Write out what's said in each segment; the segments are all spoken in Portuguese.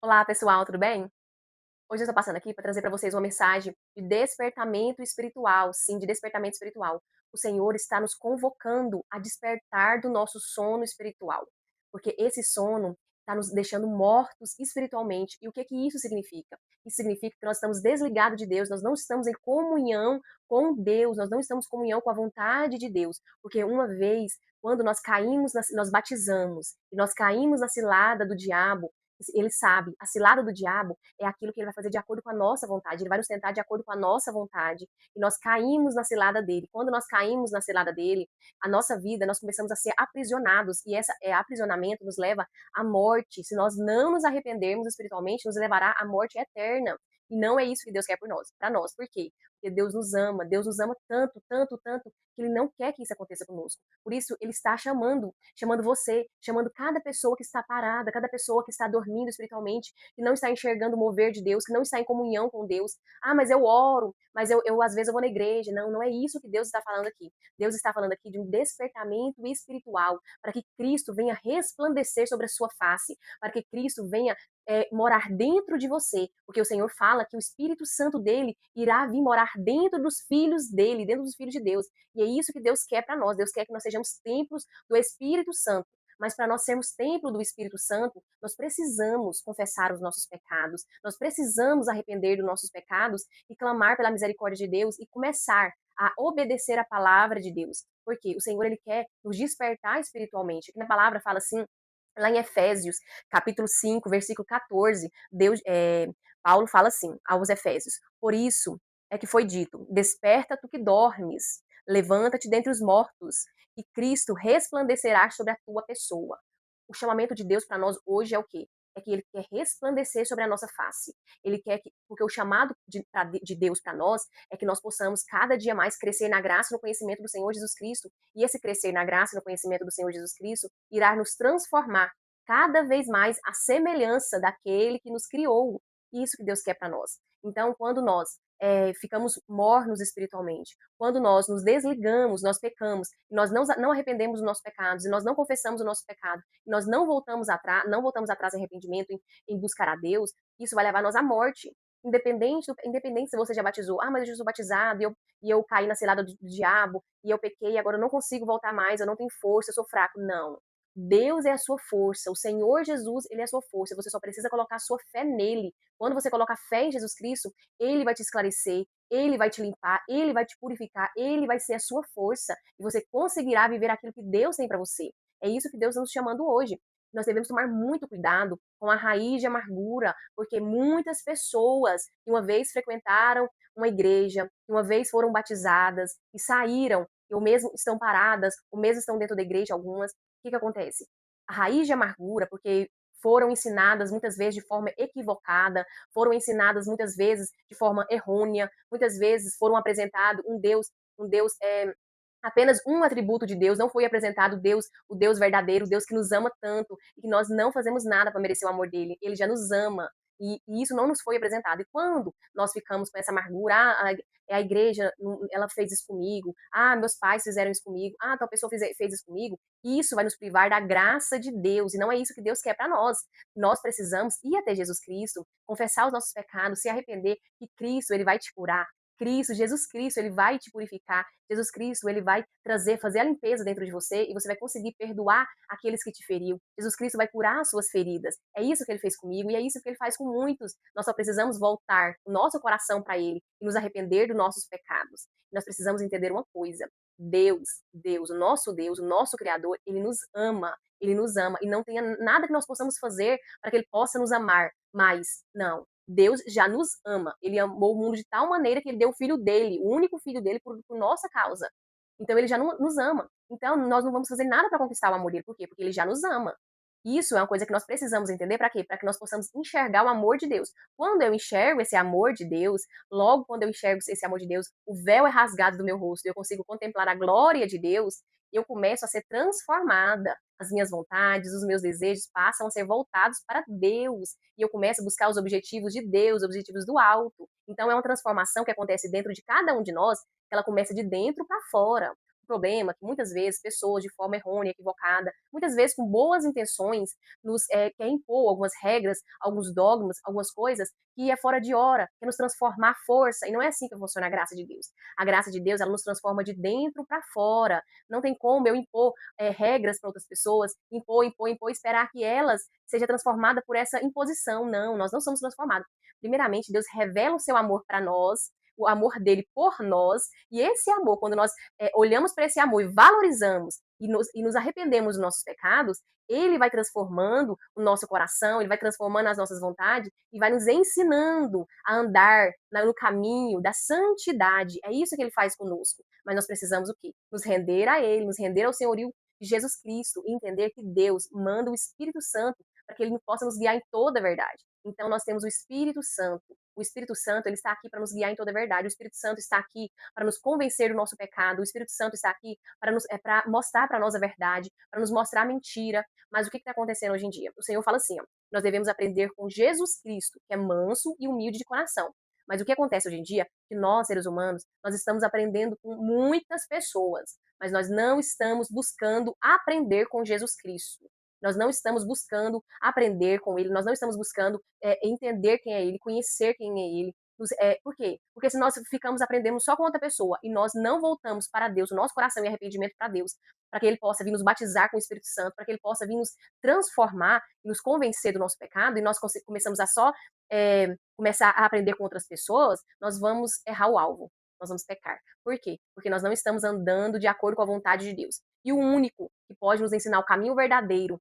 Olá, pessoal, tudo bem? Hoje eu estou passando aqui para trazer para vocês uma mensagem de despertamento espiritual, sim, de despertamento espiritual. O Senhor está nos convocando a despertar do nosso sono espiritual, porque esse sono está nos deixando mortos espiritualmente. E o que que isso significa? Isso significa que nós estamos desligados de Deus, nós não estamos em comunhão com Deus, nós não estamos em comunhão com a vontade de Deus, porque uma vez, quando nós caímos, nós batizamos e nós caímos na cilada do diabo, ele sabe, a cilada do diabo é aquilo que ele vai fazer de acordo com a nossa vontade, ele vai nos tentar de acordo com a nossa vontade, e nós caímos na cilada dele. Quando nós caímos na cilada dele, a nossa vida, nós começamos a ser aprisionados, e esse aprisionamento nos leva à morte. Se nós não nos arrependermos espiritualmente, nos levará à morte eterna. E não é isso que Deus quer por nós, para nós. Por quê? Porque Deus nos ama tanto, tanto, tanto, que ele não quer que isso aconteça conosco. Por isso, ele está chamando você, chamando cada pessoa que está parada, cada pessoa que está dormindo espiritualmente, que não está enxergando o mover de Deus, que não está em comunhão com Deus. Ah, mas eu oro, mas eu às vezes eu vou na igreja. Não, não é isso que Deus está falando aqui. Deus está falando aqui de um despertamento espiritual, para que Cristo venha resplandecer sobre a sua face, para que Cristo venha morar dentro de você, porque o Senhor fala que o Espírito Santo dele irá vir morar dentro dos filhos dele, dentro dos filhos de Deus. E é isso que Deus quer para nós. Deus quer que nós sejamos templos do Espírito Santo. Mas para nós sermos templo do Espírito Santo, nós precisamos confessar os nossos pecados, nós precisamos arrepender dos nossos pecados e clamar pela misericórdia de Deus e começar a obedecer a palavra de Deus. Porque o Senhor ele quer nos despertar espiritualmente. Aqui na palavra fala assim, lá em Efésios, capítulo 5, versículo 14, Paulo fala assim aos Efésios: Por isso é que foi dito: Desperta tu que dormes, levanta-te dentre os mortos, e Cristo resplandecerá sobre a tua pessoa. O chamamento de Deus para nós hoje é o quê? É que ele quer resplandecer sobre a nossa face. Ele quer que, porque o chamado de Deus para nós é que nós possamos cada dia mais crescer na graça e no conhecimento do Senhor Jesus Cristo. E esse crescer na graça e no conhecimento do Senhor Jesus Cristo irá nos transformar cada vez mais à semelhança daquele que nos criou. Isso que Deus quer para nós. Então, quando nós ficamos mornos espiritualmente, quando nós nos desligamos, nós pecamos, e nós não arrependemos dos nossos pecados, e nós não confessamos o nosso pecado, e nós não voltamos atrás em arrependimento, em buscar a Deus, isso vai levar nós à morte. Independente se você já batizou, mas eu já sou batizado e eu caí na cilada do diabo, e eu pequei, agora eu não consigo voltar mais, eu não tenho força, eu sou fraco. Não. Deus é a sua força, o Senhor Jesus, ele é a sua força, você só precisa colocar a sua fé nele. Quando você coloca fé em Jesus Cristo, ele vai te esclarecer, ele vai te limpar, ele vai te purificar, ele vai ser a sua força e você conseguirá viver aquilo que Deus tem para você. É isso que Deus está nos chamando hoje. Nós devemos tomar muito cuidado com a raiz de amargura, porque muitas pessoas que uma vez frequentaram uma igreja, que uma vez foram batizadas e saíram, ou mesmo estão paradas, ou mesmo estão dentro da igreja algumas, que acontece? A raiz de amargura, porque foram ensinadas muitas vezes de forma equivocada, foram ensinadas muitas vezes de forma errônea, muitas vezes foram apresentado um Deus apenas um atributo de Deus, não foi apresentado Deus, o Deus verdadeiro, o Deus que nos ama tanto e que nós não fazemos nada para merecer o amor dele. Ele já nos ama. E isso não nos foi apresentado. E quando nós ficamos com essa amargura, a igreja, ela fez isso comigo, meus pais fizeram isso comigo, tal pessoa fez isso comigo, isso vai nos privar da graça de Deus, e não é isso que Deus quer para nós. Nós precisamos ir até Jesus Cristo, confessar os nossos pecados, se arrepender, que Cristo, ele vai te curar. Jesus Cristo, ele vai te purificar. Jesus Cristo, ele vai fazer a limpeza dentro de você e você vai conseguir perdoar aqueles que te feriu. Jesus Cristo vai curar as suas feridas. É isso que ele fez comigo e é isso que ele faz com muitos. Nós só precisamos voltar o nosso coração para ele e nos arrepender dos nossos pecados. Nós precisamos entender uma coisa. Deus, o nosso Criador, ele nos ama. Ele nos ama e não tem nada que nós possamos fazer para que ele possa nos amar. Mas, não, Deus já nos ama. Ele amou o mundo de tal maneira que ele deu o filho dele, o único filho dele, por nossa causa. Então ele já nos ama. Então nós não vamos fazer nada para conquistar o amor dele. Por quê? Porque ele já nos ama. Isso é uma coisa que nós precisamos entender para quê? Para que nós possamos enxergar o amor de Deus. Quando eu enxergo esse amor de Deus, logo quando eu enxergo esse amor de Deus, o véu é rasgado do meu rosto, eu consigo contemplar a glória de Deus, e eu começo a ser transformada. As minhas vontades, os meus desejos passam a ser voltados para Deus. E eu começo a buscar os objetivos de Deus, os objetivos do alto. Então é uma transformação que acontece dentro de cada um de nós, que ela começa de dentro para fora. problema é que muitas vezes pessoas de forma errônea, equivocada, muitas vezes com boas intenções, nos quer impor algumas regras, alguns dogmas, algumas coisas que é fora de hora, quer nos transformar força, e não é assim que funciona a graça de Deus. A graça de Deus, ela nos transforma de dentro para fora. Não tem como eu impor regras para outras pessoas, impor, esperar que elas sejam transformadas por essa imposição. Não, nós não somos transformados. Primeiramente, Deus revela o seu amor para nós, o amor dele por nós, e esse amor, quando nós olhamos para esse amor e valorizamos e nos arrependemos dos nossos pecados, ele vai transformando o nosso coração, ele vai transformando as nossas vontades e vai nos ensinando a andar no caminho da santidade. É isso que ele faz conosco. Mas nós precisamos o quê? Nos render a ele, nos render ao senhorio de Jesus Cristo e entender que Deus manda o Espírito Santo para que ele possa nos guiar em toda a verdade. Então nós temos o Espírito Santo. O Espírito Santo, ele está aqui para nos guiar em toda a verdade. O Espírito Santo está aqui para nos convencer do nosso pecado. O Espírito Santo está aqui para mostrar para nós a verdade, para nos mostrar a mentira. Mas o que está acontecendo hoje em dia? O Senhor fala assim, ó, nós devemos aprender com Jesus Cristo, que é manso e humilde de coração. Mas o que acontece hoje em dia? Que nós, seres humanos, nós estamos aprendendo com muitas pessoas, mas nós não estamos buscando aprender com Jesus Cristo. Nós não estamos buscando aprender com ele, nós não estamos buscando entender quem é ele, conhecer quem é ele. Por quê? Porque se nós ficamos aprendendo só com outra pessoa e nós não voltamos para Deus, o nosso coração em arrependimento para Deus, para que ele possa vir nos batizar com o Espírito Santo, para que ele possa vir nos transformar e nos convencer do nosso pecado, e nós começamos a só começar a aprender com outras pessoas, nós vamos errar o alvo, nós vamos pecar. Por quê? Porque nós não estamos andando de acordo com a vontade de Deus. E o único que pode nos ensinar o caminho verdadeiro,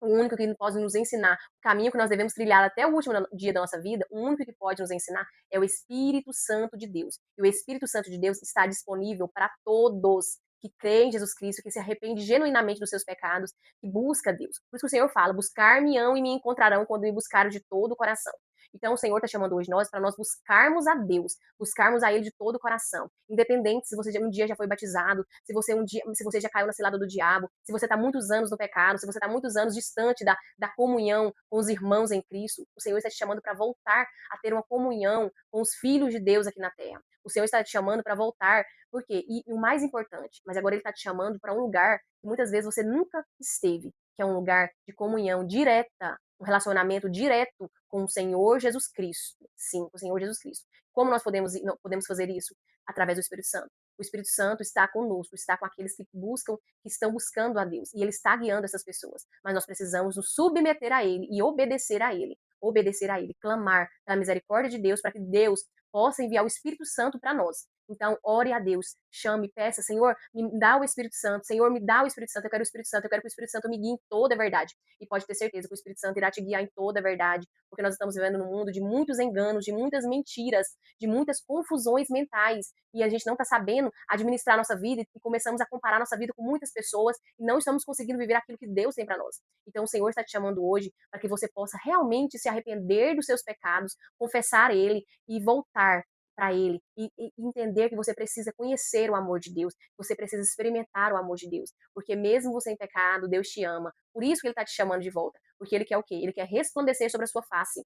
o único que pode nos ensinar o caminho que nós devemos trilhar até o último dia da nossa vida, o único que pode nos ensinar é o Espírito Santo de Deus. E o Espírito Santo de Deus está disponível para todos que creem em Jesus Cristo, que se arrepende genuinamente dos seus pecados, que busca Deus. Por isso que o Senhor fala, buscar-me-ão e me encontrarão quando me buscaram de todo o coração. Então o Senhor está chamando hoje nós para nós buscarmos a Deus, buscarmos a Ele de todo o coração. Independente se você um dia já foi batizado, se você já caiu na cilada do diabo, se você está muitos anos no pecado, se você está muitos anos distante da comunhão com os irmãos em Cristo, o Senhor está te chamando para voltar a ter uma comunhão com os filhos de Deus aqui na terra. O Senhor está te chamando para voltar, por quê? E o mais importante, mas agora Ele está te chamando para um lugar que muitas vezes você nunca esteve, que é um lugar de comunhão direta, um relacionamento direto com o Senhor Jesus Cristo. Sim, com o Senhor Jesus Cristo. Como nós podemos fazer isso? Através do Espírito Santo. O Espírito Santo está conosco, está com aqueles que buscam, que estão buscando a Deus. E Ele está guiando essas pessoas. Mas nós precisamos nos submeter a Ele e obedecer a Ele. Obedecer a Ele, clamar pela misericórdia de Deus para que Deus possa enviar o Espírito Santo para nós. Então, ore a Deus, chame, peça, Senhor, me dá o Espírito Santo, Senhor, me dá o Espírito Santo, eu quero o Espírito Santo, eu quero que o Espírito Santo me guie em toda a verdade. E pode ter certeza que o Espírito Santo irá te guiar em toda a verdade, porque nós estamos vivendo num mundo de muitos enganos, de muitas mentiras, de muitas confusões mentais, e a gente não está sabendo administrar a nossa vida e começamos a comparar a nossa vida com muitas pessoas e não estamos conseguindo viver aquilo que Deus tem para nós. Então, o Senhor está te chamando hoje para que você possa realmente se arrepender dos seus pecados, confessar Ele e voltar para Ele e entender que você precisa conhecer o amor de Deus, você precisa experimentar o amor de Deus, porque mesmo você em pecado, Deus te ama. Por isso que Ele está te chamando de volta, porque Ele quer o quê? Ele quer resplandecer sobre a sua face.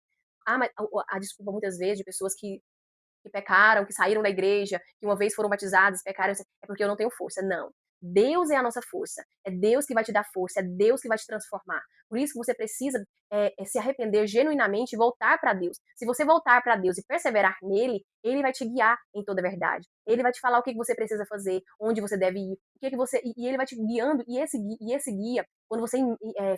Mas a desculpa muitas vezes de pessoas que pecaram, que saíram da igreja, que uma vez foram batizados, pecaram, é porque eu não tenho força. Não. Deus é a nossa força. É Deus que vai te dar força. É Deus que vai te transformar. Por isso que você precisa se arrepender genuinamente e voltar para Deus. Se você voltar para Deus e perseverar nele, ele vai te guiar em toda a verdade. Ele vai te falar o que você precisa fazer, onde você deve ir, o que você e ele vai te guiando. E esse guia, quando você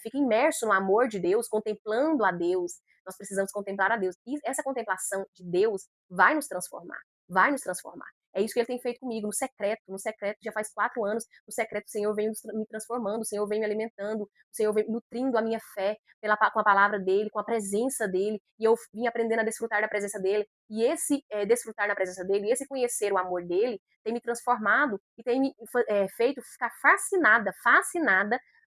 fica imerso no amor de Deus, contemplando a Deus, nós precisamos contemplar a Deus. E essa contemplação de Deus vai nos transformar. Vai nos transformar. É isso que ele tem feito comigo, no secreto, já faz 4 anos, no secreto o Senhor vem me transformando, o Senhor vem me alimentando, o Senhor vem nutrindo a minha fé com a palavra dele, com a presença dele, e eu vim aprendendo a desfrutar da presença dele, e esse desfrutar da presença dele, e esse conhecer o amor dele, tem me transformado e tem me feito ficar fascinada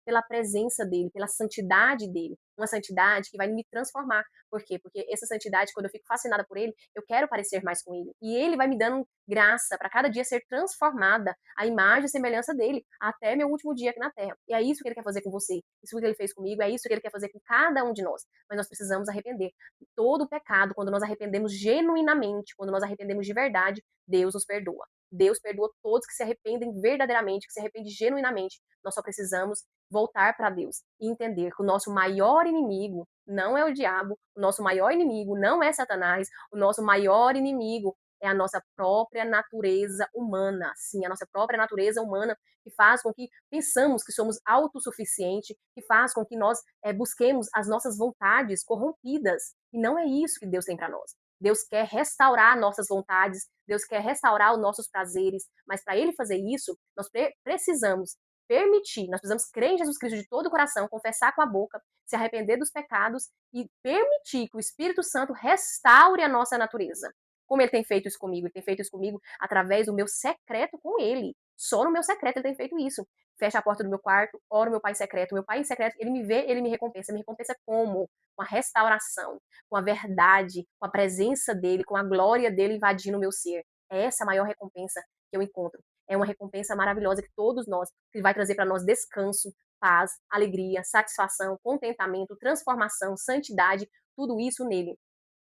pela presença dele, pela santidade dele. Uma santidade que vai me transformar. Por quê? Porque essa santidade, quando eu fico fascinada por ele, eu quero parecer mais com ele. E ele vai me dando graça para cada dia ser transformada à imagem e semelhança dele, até meu último dia aqui na Terra. E é isso que ele quer fazer com você. Isso que ele fez comigo, é isso que ele quer fazer com cada um de nós. Mas nós precisamos arrepender. Todo o pecado, quando nós arrependemos genuinamente, quando nós arrependemos de verdade, Deus nos perdoa. Deus perdoa todos que se arrependem verdadeiramente, que se arrependem genuinamente. Nós só precisamos voltar para Deus e entender que o nosso maior inimigo não é o diabo, o nosso maior inimigo não é Satanás, o nosso maior inimigo é a nossa própria natureza humana. Sim, a nossa própria natureza humana que faz com que pensamos que somos autossuficientes, que faz com que nós busquemos as nossas vontades corrompidas. E não é isso que Deus tem para nós. Deus quer restaurar nossas vontades, Deus quer restaurar os nossos prazeres, mas para ele fazer isso, nós precisamos permitir, nós precisamos crer em Jesus Cristo de todo o coração, confessar com a boca, se arrepender dos pecados e permitir que o Espírito Santo restaure a nossa natureza. Como ele tem feito isso comigo? Ele tem feito isso comigo através do meu secreto com ele. Só no meu secreto ele tem feito isso. Fecha a porta do meu quarto, oro meu pai em secreto. Meu pai em secreto, ele me vê, ele me recompensa. Me recompensa como? Com a restauração, com a verdade, com a presença dele, com a glória dele invadindo o meu ser. É essa a maior recompensa que eu encontro. É uma recompensa maravilhosa que todos nós, que vai trazer para nós descanso, paz, alegria, satisfação, contentamento, transformação, santidade, tudo isso nele.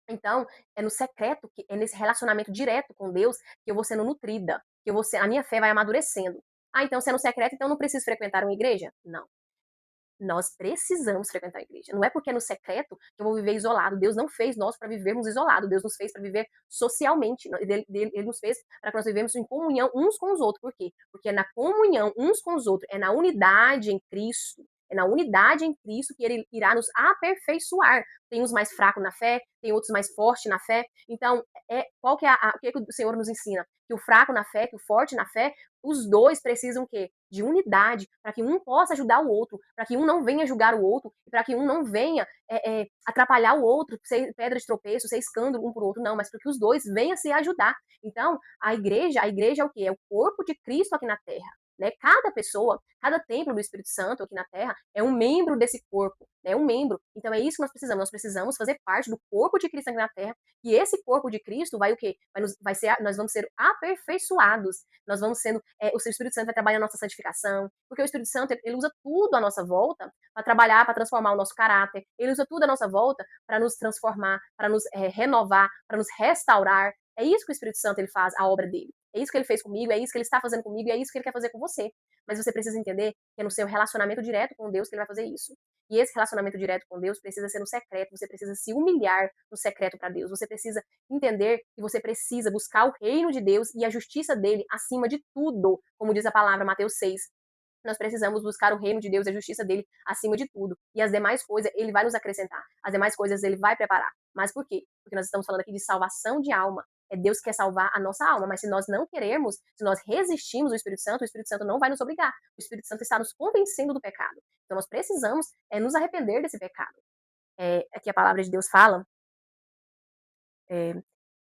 Então, é no secreto, é nesse relacionamento direto com Deus que eu vou sendo nutrida, que a minha fé vai amadurecendo. Ah, então se é no secreto, então eu não preciso frequentar uma igreja? Não. Nós precisamos frequentar a igreja. Não é porque é no secreto que eu vou viver isolado. Deus não fez nós para vivermos isolados. Deus nos fez para viver socialmente. Ele nos fez para que nós vivemos em comunhão uns com os outros. Por quê? Porque é na comunhão uns com os outros, é na unidade em Cristo. É na unidade em Cristo que ele irá nos aperfeiçoar. Tem uns mais fracos na fé, tem outros mais fortes na fé. Então, qual que é o que o Senhor nos ensina? Que o fraco na fé, que o forte na fé, os dois precisam o quê? De unidade, para que um possa ajudar o outro, para que um não venha julgar o outro, para que um não venha atrapalhar o outro, ser pedra de tropeço, ser escândalo um para o outro, não, mas para que os dois venham se ajudar. Então, a igreja é o quê? É o corpo de Cristo aqui na Terra. Né? Cada pessoa, cada templo do Espírito Santo aqui na Terra é um membro desse corpo, é um membro. Então é isso que nós precisamos. Nós precisamos fazer parte do corpo de Cristo aqui na Terra. E esse corpo de Cristo vai o quê? Nós vamos ser aperfeiçoados. Nós vamos sendo, o seu Espírito Santo vai trabalhar a nossa santificação, porque o Espírito Santo ele usa tudo à nossa volta para trabalhar, para transformar o nosso caráter. Ele usa tudo à nossa volta para nos transformar, para nos renovar, para nos restaurar. É isso que o Espírito Santo ele faz, a obra dele. É isso que ele fez comigo, é isso que ele está fazendo comigo, é isso que ele quer fazer com você. Mas você precisa entender que é no seu relacionamento direto com Deus que ele vai fazer isso. E esse relacionamento direto com Deus precisa ser no secreto, você precisa se humilhar no secreto para Deus. Você precisa entender que você precisa buscar o reino de Deus e a justiça dele acima de tudo, como diz a palavra Mateus 6. Nós precisamos buscar o reino de Deus e a justiça dele acima de tudo. E as demais coisas ele vai nos acrescentar. As demais coisas ele vai preparar. Mas por quê? Porque nós estamos falando aqui de salvação de alma. É Deus que quer salvar a nossa alma, mas se nós não queremos, se nós resistimos ao o Espírito Santo não vai nos obrigar. O Espírito Santo está nos convencendo do pecado. Então nós precisamos nos arrepender desse pecado. Aqui a palavra de Deus fala,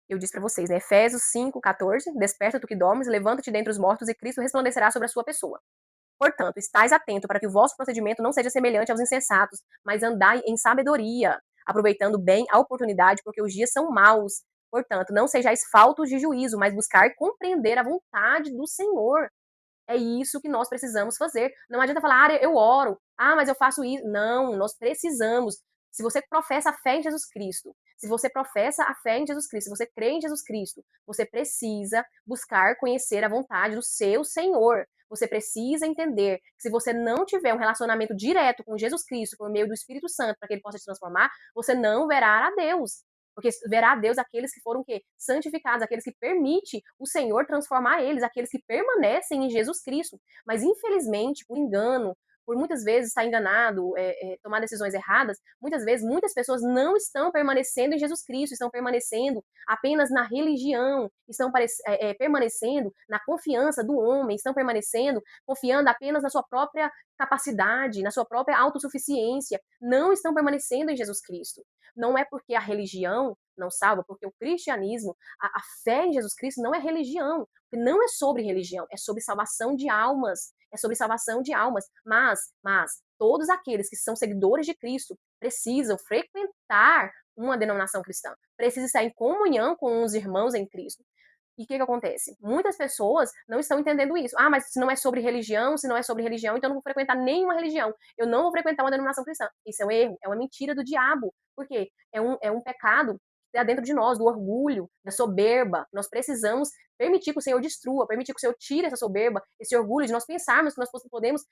eu disse para vocês, né? Efésios 5:14, desperta tu que dormes, levanta-te dentre os mortos e Cristo resplandecerá sobre a sua pessoa. Portanto, estais atento para que o vosso procedimento não seja semelhante aos insensatos, mas andai em sabedoria, aproveitando bem a oportunidade, porque os dias são maus. Portanto, não sejais faltos de juízo, mas buscar compreender a vontade do Senhor. É isso que nós precisamos fazer. Não adianta falar, eu oro, mas eu faço isso. Não, nós precisamos. Se você professa a fé em Jesus Cristo, se você professa a fé em Jesus Cristo, se você crê em Jesus Cristo, você precisa buscar conhecer a vontade do seu Senhor. Você precisa entender que se você não tiver um relacionamento direto com Jesus Cristo, por meio do Espírito Santo, para que ele possa te transformar, você não verá a Deus. Porque verá a Deus aqueles que foram o quê? Santificados, aqueles que permite o Senhor transformar eles, aqueles que permanecem em Jesus Cristo. Mas, infelizmente, por engano, por muitas vezes estar enganado, tomar decisões erradas, muitas vezes muitas pessoas não estão permanecendo em Jesus Cristo, estão permanecendo apenas na religião, estão permanecendo na confiança do homem, estão permanecendo confiando apenas na sua própria capacidade, na sua própria autossuficiência, não estão permanecendo em Jesus Cristo. Não é porque a religião não salva, porque o cristianismo, a fé em Jesus Cristo não é religião, não é sobre religião, é sobre salvação de almas, é sobre salvação de almas, mas todos aqueles que são seguidores de Cristo precisam frequentar uma denominação cristã, precisam estar em comunhão com os irmãos em Cristo. E o que acontece? Muitas pessoas não estão entendendo isso. Ah, mas se não é sobre religião, se não é sobre religião, então eu não vou frequentar nenhuma religião. Eu não vou frequentar uma denominação cristã. Isso é um erro, é uma mentira do diabo. Por quê? É um pecado que está dentro de nós, do orgulho, da soberba. Nós precisamos permitir que o Senhor destrua, permitir que o Senhor tire essa soberba, esse orgulho de nós pensarmos que nós podemos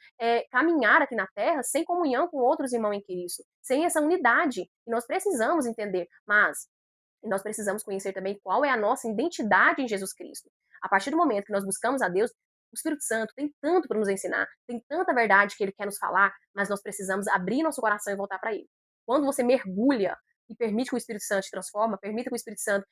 caminhar aqui na terra sem comunhão com outros irmãos em Cristo, sem essa unidade. E nós precisamos entender. Mas e nós precisamos conhecer também qual é a nossa identidade em Jesus Cristo. A partir do momento que nós buscamos a Deus, o Espírito Santo tem tanto para nos ensinar, tem tanta verdade que ele quer nos falar, mas nós precisamos abrir nosso coração e voltar para ele. Quando você mergulha e permite que o Espírito Santo te transforma, permita que o Espírito Santo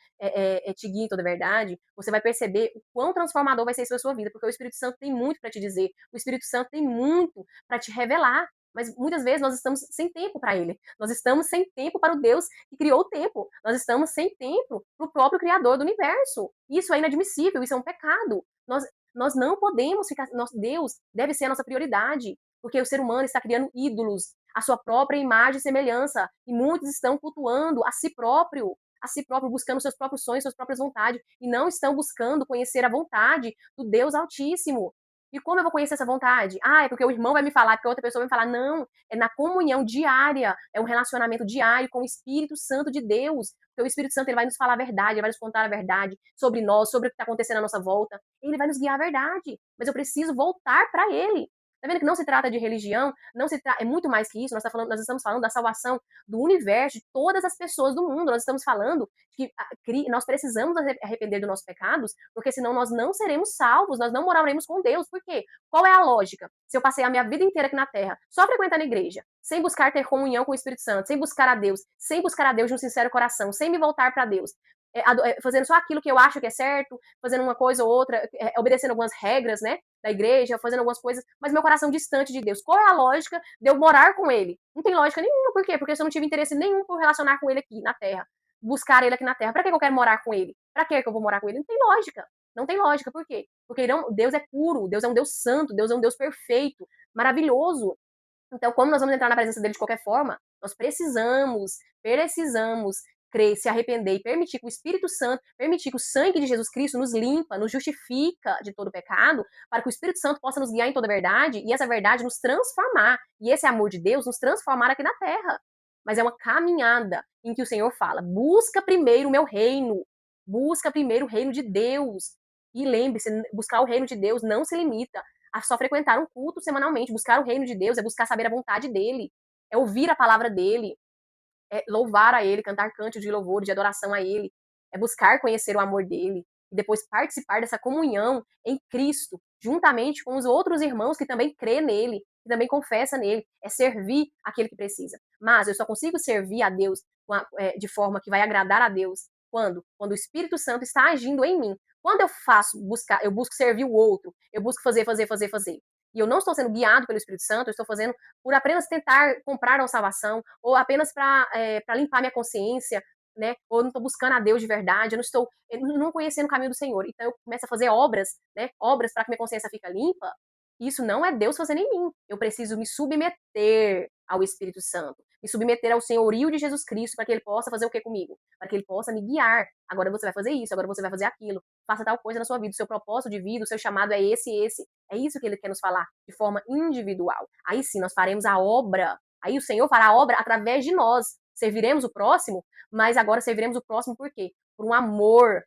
te guie em toda a verdade, você vai perceber o quão transformador vai ser isso na sua vida, porque o Espírito Santo tem muito para te dizer, o Espírito Santo tem muito para te revelar, mas muitas vezes nós estamos sem tempo para ele. Nós estamos sem tempo para o Deus que criou o tempo. Nós estamos sem tempo para o próprio Criador do universo. Isso é inadmissível, isso é um pecado. Nós não podemos ficar. Deus deve ser a nossa prioridade, porque o ser humano está criando ídolos, a sua própria imagem e semelhança, e muitos estão cultuando a si próprio, buscando seus próprios sonhos, suas próprias vontades, e não estão buscando conhecer a vontade do Deus Altíssimo. E como eu vou conhecer essa vontade? Ah, é porque o irmão vai me falar, porque outra pessoa vai me falar. Não, é na comunhão diária, é um relacionamento diário com o Espírito Santo de Deus. Porque o Espírito Santo ele vai nos falar a verdade, ele vai nos contar a verdade sobre nós, sobre o que está acontecendo à nossa volta. Ele vai nos guiar a verdade. Mas eu preciso voltar para ele. Tá vendo que não se trata de religião, é muito mais que isso. Nós estamos falando da salvação do universo, de todas as pessoas do mundo. Nós estamos falando que nós precisamos arrepender dos nossos pecados, porque senão nós não seremos salvos, nós não moraremos com Deus. Por quê? Qual é a lógica? Se eu passei a minha vida inteira aqui na Terra só frequentando a igreja, sem buscar ter comunhão com o Espírito Santo, sem buscar a Deus de um sincero coração, sem me voltar para Deus, fazendo só aquilo que eu acho que é certo, fazendo uma coisa ou outra, obedecendo algumas regras, né, da igreja, fazendo algumas coisas, mas meu coração distante de Deus. Qual é a lógica de eu morar com ele? Não tem lógica nenhuma. Por quê? Porque eu não tive interesse nenhum por relacionar com ele aqui na Terra, buscar ele aqui na Terra. Para que eu quero morar com ele? Para que eu vou morar com ele? Não tem lógica. Não tem lógica. Por quê? Porque Deus é puro, Deus é um Deus santo, Deus é um Deus perfeito, maravilhoso. Então, como nós vamos entrar na presença dele de qualquer forma, nós precisamos crer, se arrepender e permitir que o Espírito Santo, permitir que o sangue de Jesus Cristo nos limpa, nos justifica de todo pecado, para que o Espírito Santo possa nos guiar em toda a verdade e essa verdade nos transformar. E esse amor de Deus nos transformar aqui na terra. Mas é uma caminhada em que o Senhor fala: busca primeiro o meu reino, busca primeiro o reino de Deus. E lembre-se, buscar o reino de Deus não se limita a só frequentar um culto semanalmente. Buscar o reino de Deus é buscar saber a vontade dele, é ouvir a palavra dele, é louvar a ele, cantar cantos de louvor, de adoração a ele, é buscar conhecer o amor dele e depois participar dessa comunhão em Cristo, juntamente com os outros irmãos que também crê nele, que também confessa nele, é servir aquele que precisa. Mas eu só consigo servir a Deus de forma que vai agradar a Deus quando o Espírito Santo está agindo em mim. Quando eu busco servir o outro, eu busco fazer, e eu não estou sendo guiado pelo Espírito Santo, eu estou fazendo por apenas tentar comprar uma salvação, ou apenas para limpar minha consciência, né? Ou eu não estou buscando a Deus de verdade, eu não conhecendo o caminho do Senhor. Então eu começo a fazer obras, né? Obras para que minha consciência fique limpa. Isso não é Deus fazendo em mim. Eu preciso me submeter ao Espírito Santo, me submeter ao senhorio de Jesus Cristo, para que ele possa fazer o que comigo? Para que ele possa me guiar. Agora você vai fazer isso, agora você vai fazer aquilo. Faça tal coisa na sua vida. O seu propósito de vida, o seu chamado é esse e esse. É isso que ele quer nos falar de forma individual. Aí sim, nós faremos a obra. Aí o Senhor fará a obra através de nós. Serviremos o próximo, mas agora serviremos o próximo por quê? Por amor.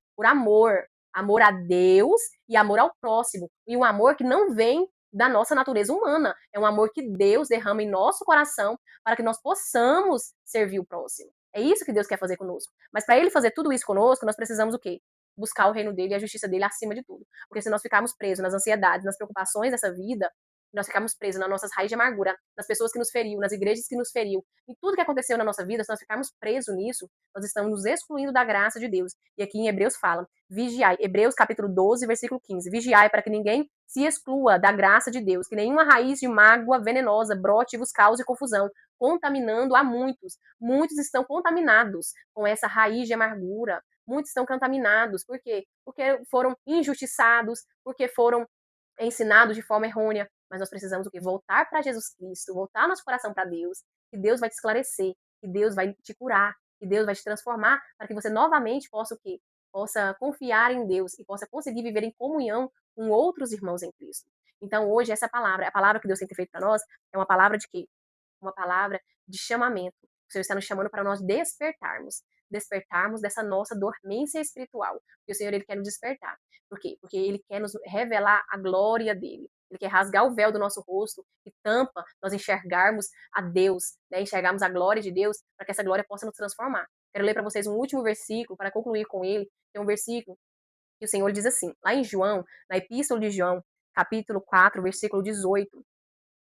Amor a Deus e amor ao próximo. E um amor que não vem da nossa natureza humana. É um amor que Deus derrama em nosso coração para que nós possamos servir o próximo. É isso que Deus quer fazer conosco. Mas para ele fazer tudo isso conosco, nós precisamos o quê? Buscar o reino dele e a justiça dele acima de tudo. Porque se nós ficarmos presos nas ansiedades, nas preocupações dessa vida, nós ficamos presos nas nossas raízes de amargura, nas pessoas que nos feriu, nas igrejas que nos feriu, em tudo que aconteceu na nossa vida, se nós ficarmos presos nisso, nós estamos nos excluindo da graça de Deus. E aqui em Hebreus fala, vigiai, Hebreus capítulo 12, versículo 15, vigiai para que ninguém se exclua da graça de Deus, que nenhuma raiz de mágoa venenosa brote e vos cause confusão, contaminando a muitos. Muitos estão contaminados com essa raiz de amargura, muitos estão contaminados, por quê? Porque foram injustiçados, porque foram ensinados de forma errônea, mas nós precisamos o quê? Voltar para Jesus Cristo, voltar nosso coração para Deus, que Deus vai te esclarecer, que Deus vai te curar, que Deus vai te transformar, para que você novamente possa o quê? Possa confiar em Deus e possa conseguir viver em comunhão com outros irmãos em Cristo. Então, hoje, essa palavra, a palavra que Deus tem feito para nós, é uma palavra de quê? Uma palavra de chamamento. O Senhor está nos chamando para nós despertarmos dessa nossa dormência espiritual. Porque o Senhor, Ele quer nos despertar. Por quê? Porque Ele quer nos revelar a glória dEle. Ele quer rasgar o véu do nosso rosto que tampa nós enxergarmos a Deus, né? Enxergarmos a glória de Deus, para que essa glória possa nos transformar. Quero ler para vocês um último versículo, para concluir com ele. Tem um versículo que o Senhor diz assim, lá em João, na Epístola de João, capítulo 4, versículo 18,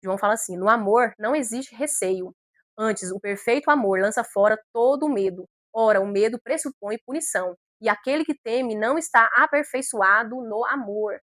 João fala assim: no amor não existe receio. Antes, o perfeito amor lança fora todo o medo. Ora, o medo pressupõe punição. E aquele que teme não está aperfeiçoado no amor.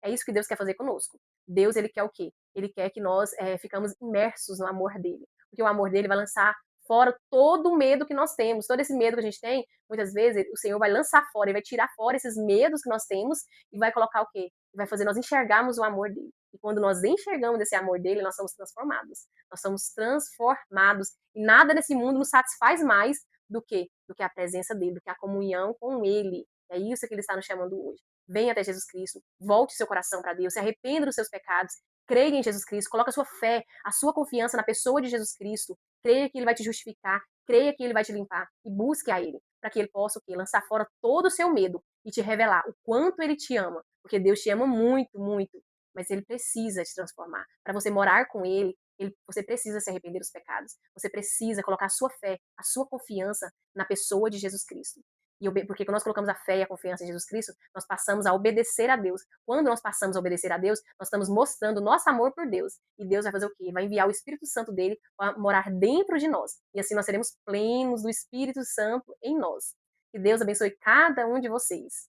É isso que Deus quer fazer conosco. Deus, ele quer o quê? Ele quer que nós ficamos imersos no amor dele. Porque o amor dele vai lançar fora todo o medo que nós temos. Todo esse medo que a gente tem, muitas vezes, o Senhor vai lançar fora, ele vai tirar fora esses medos que nós temos e vai colocar o quê? Vai fazer nós enxergarmos o amor dele. E quando nós enxergamos esse amor dele, nós somos transformados. Nós somos transformados. E nada nesse mundo nos satisfaz mais do que? Do que a presença dele, do que a comunhão com ele. É isso que ele está nos chamando hoje. Venha até Jesus Cristo, volte seu coração para Deus, se arrependa dos seus pecados, creia em Jesus Cristo, coloque a sua fé, a sua confiança na pessoa de Jesus Cristo, creia que ele vai te justificar, creia que ele vai te limpar e busque a ele, para que ele possa o quê? Lançar fora todo o seu medo e te revelar o quanto ele te ama, porque Deus te ama muito, muito, mas ele precisa te transformar. Para você morar com ele, você precisa se arrepender dos pecados, você precisa colocar a sua fé, a sua confiança na pessoa de Jesus Cristo. Porque quando nós colocamos a fé e a confiança em Jesus Cristo, nós passamos a obedecer a Deus. Quando nós passamos a obedecer a Deus, nós estamos mostrando nosso amor por Deus. E Deus vai fazer o quê? Vai enviar o Espírito Santo dele para morar dentro de nós. E assim nós seremos plenos do Espírito Santo em nós. Que Deus abençoe cada um de vocês.